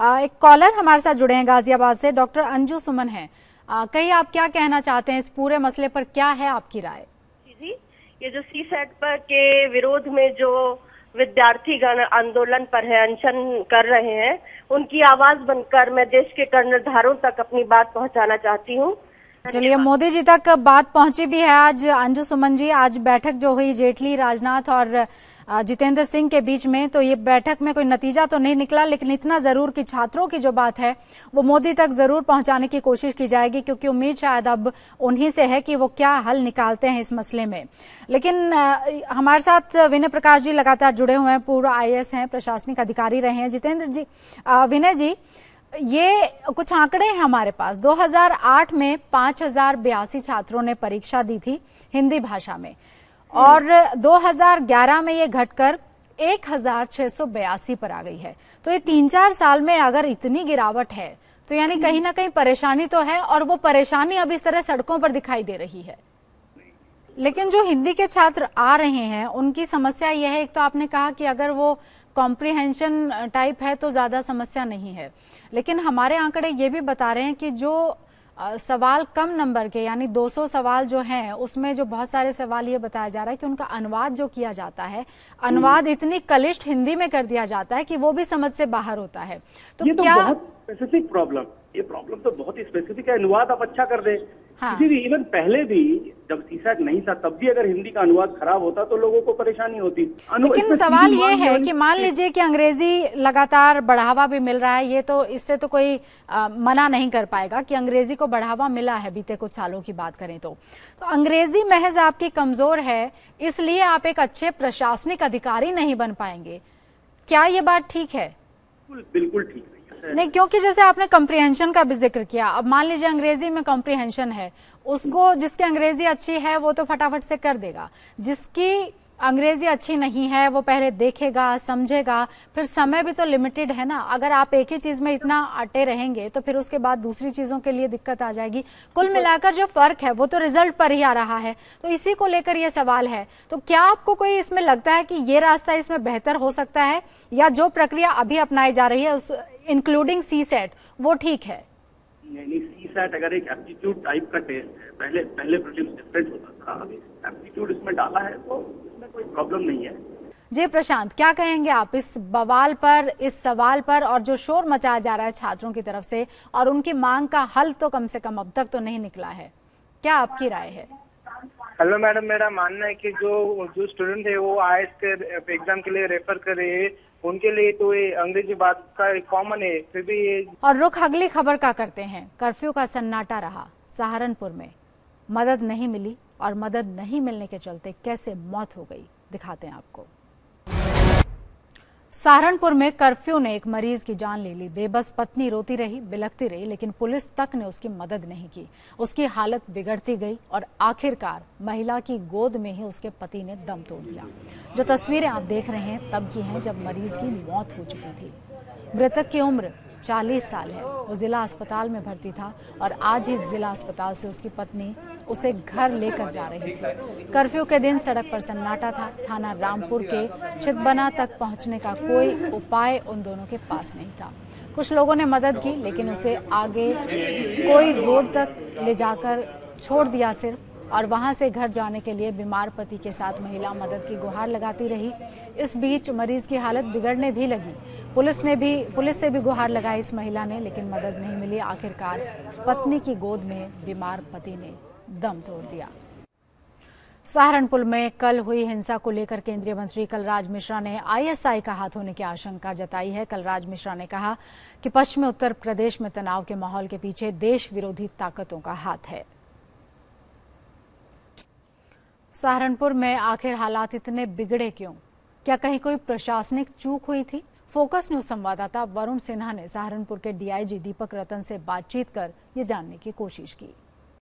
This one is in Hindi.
एक कॉलर हमारे साथ जुड़े हैं गाजियाबाद से, डॉक्टर अंजू सुमन हैं। कहीं आप क्या कहना चाहते हैं इस पूरे मसले पर, क्या है आपकी राय? जी, ये जो सीसेट पर के विरोध में जो विद्यार्थीगण आंदोलन पर है, अनशन कर रहे हैं, उनकी आवाज बनकर मैं देश के कर्णधारों तक अपनी बात पहुंचाना चाहती हूँ। चलिए, मोदी जी तक बात पहुंची भी है आज। अंजू सुमन जी, आज बैठक जो हुई जेटली, राजनाथ और जितेंद्र सिंह के बीच में, तो ये बैठक में कोई नतीजा तो नहीं निकला, लेकिन इतना जरूर कि छात्रों की जो बात है वो मोदी तक जरूर पहुंचाने की कोशिश की जाएगी, क्योंकि उम्मीद शायद अब उन्हीं से है कि वो क्या हल निकालते हैं इस मसले में। लेकिन हमारे साथ विनय प्रकाश जी लगातार जुड़े हुए हैं, पूर्व IAS हैं, प्रशासनिक अधिकारी रहे हैं। जितेंद्र जी, विनय जी, ये कुछ आंकड़े हैं हमारे पास। 2008 में 5082 छात्रों ने परीक्षा दी थी हिंदी भाषा में, और 2011 में ये घटकर 1682 पर आ गई है। तो ये 3-4 साल में अगर इतनी गिरावट है तो यानी कहीं ना कहीं परेशानी तो है, और वो परेशानी अब इस तरह सड़कों पर दिखाई दे रही है। लेकिन जो हिंदी के छात्र आ रहे हैं उनकी समस्या यह है, एक तो आपने कहा कि अगर वो कॉम्प्रिहेंशन टाइप है तो ज्यादा समस्या नहीं है, लेकिन हमारे आंकड़े ये भी बता रहे हैं कि जो सवाल कम नंबर के, यानी 200 सवाल जो हैं, उसमें जो बहुत सारे सवाल ये बताया जा रहा है कि उनका अनुवाद जो किया जाता है, अनुवाद इतनी क्लिष्ट हिंदी में कर दिया जाता है कि वो भी समझ से बाहर होता है। तो ये क्या बहुत स्पेसिफिक प्रॉब्लम, ये प्रॉब्लम तो बहुत ही स्पेसिफिक है। अनुवाद आप अच्छा कर दें, हाँ। किसी भी, इवन पहले भी जब सीसेट नहीं था तब भी अगर हिंदी का अनुवाद खराब होता तो लोगों को परेशानी होती। लेकिन सवाल ये है कि मान लीजिए कि अंग्रेजी लगातार बढ़ावा भी मिल रहा है, ये तो इससे तो कोई मना नहीं कर पाएगा कि अंग्रेजी को बढ़ावा मिला है बीते कुछ सालों की बात करें तो अंग्रेजी महज आपकी कमजोर है, इसलिए आप एक अच्छे प्रशासनिक अधिकारी नहीं बन पाएंगे। क्या ये बात ठीक है? बिल्कुल ठीक नहीं, क्योंकि जैसे आपने कॉम्प्रिहेंशन का भी जिक्र किया, अब मान लीजिए अंग्रेजी में कॉम्प्रिहेंशन है, उसको जिसकी अंग्रेजी अच्छी है वो तो फटाफट से कर देगा, जिसकी अंग्रेजी अच्छी नहीं है वो पहले देखेगा, समझेगा, फिर समय भी तो लिमिटेड है ना। अगर आप एक ही चीज में इतना अटे रहेंगे तो फिर उसके बाद दूसरी चीजों के लिए दिक्कत आ जाएगी। कुल मिलाकर जो फर्क है वो तो रिजल्ट पर ही आ रहा है, तो इसी को लेकर ये सवाल है। तो क्या आपको कोई इसमें लगता है कि ये रास्ता इसमें बेहतर हो सकता है, या जो प्रक्रिया अभी अपनाई जा रही है उस इंक्लूडिंग सीसेट वो ठीक है? नहीं, सीसेट अगर एक एप्टीट्यूड टाइप का टेस्ट, पहले प्रीलिम्स डिफरेंट होता था, अभी एप्टीट्यूड इसमें डाला है तो इसमें कोई प्रॉब्लम नहीं है। जी प्रशांत, क्या कहेंगे आप इस बवाल पर, इस सवाल पर, और जो शोर मचाया जा रहा है छात्रों की तरफ से, और उनकी मांग का हल तो कम से कम अब तक तो नहीं निकला है, क्या आपकी राय है? हेलो मैडम, मेरा मानना है कि जो स्टूडेंट है वो IAS के एग्जाम के लिए रेफर कर रहे हैं, उनके लिए तो ये अंग्रेजी बात का कॉमन है, फिर भी ये। और रुख अगली खबर का करते हैं। कर्फ्यू का सन्नाटा रहा सहारनपुर में, मदद नहीं मिली, और मदद नहीं मिलने के चलते कैसे मौत हो गई दिखाते हैं आपको। सहारनपुर में कर्फ्यू ने एक मरीज की जान ले ली। बेबस पत्नी रोती रही, बिलखती रही, लेकिन पुलिस तक ने उसकी मदद नहीं की। उसकी हालत बिगड़ती गई और आखिरकार महिला की गोद में ही उसके पति ने दम तोड़ दिया। जो तस्वीरें आप देख रहे हैं तब की हैं जब मरीज की मौत हो चुकी थी। मृतक की उम्र 40 साल है। वो जिला अस्पताल में भर्ती था और आज ही जिला अस्पताल से उसकी पत्नी उसे घर लेकर जा रही थी। कर्फ्यू के दिन सड़क पर सन्नाटा था। थाना रामपुर के छितबना तक पहुंचने का कोई उपाय उन दोनों के पास नहीं था। कुछ लोगों ने मदद की, लेकिन उसे आगे कोई रोड तक ले जाकर छोड़ दिया सिर्फ, और वहां से घर जाने के लिए बीमार पति के साथ महिला मदद की गुहार लगाती रही। इस बीच मरीज की हालत बिगड़ने भी लगी। पुलिस से भी गुहार लगाई इस महिला ने, लेकिन मदद नहीं मिली। आखिरकार पत्नी की गोद में बीमार पति ने दम तोड़ दिया। सहारनपुर में कल हुई हिंसा को लेकर केंद्रीय मंत्री कलराज मिश्रा ने ISI का हाथ होने की आशंका जताई है। कलराज मिश्रा ने कहा कि पश्चिमी उत्तर प्रदेश में तनाव के माहौल के पीछे देश विरोधी ताकतों का हाथ है। सहारनपुर में आखिर हालात इतने बिगड़े क्यों? क्या कहीं कोई प्रशासनिक चूक हुई थी? फोकस न्यूज संवाददाता वरुण सिन्हा ने सहारनपुर के DIG दीपक रतन से बातचीत कर ये जानने की कोशिश की।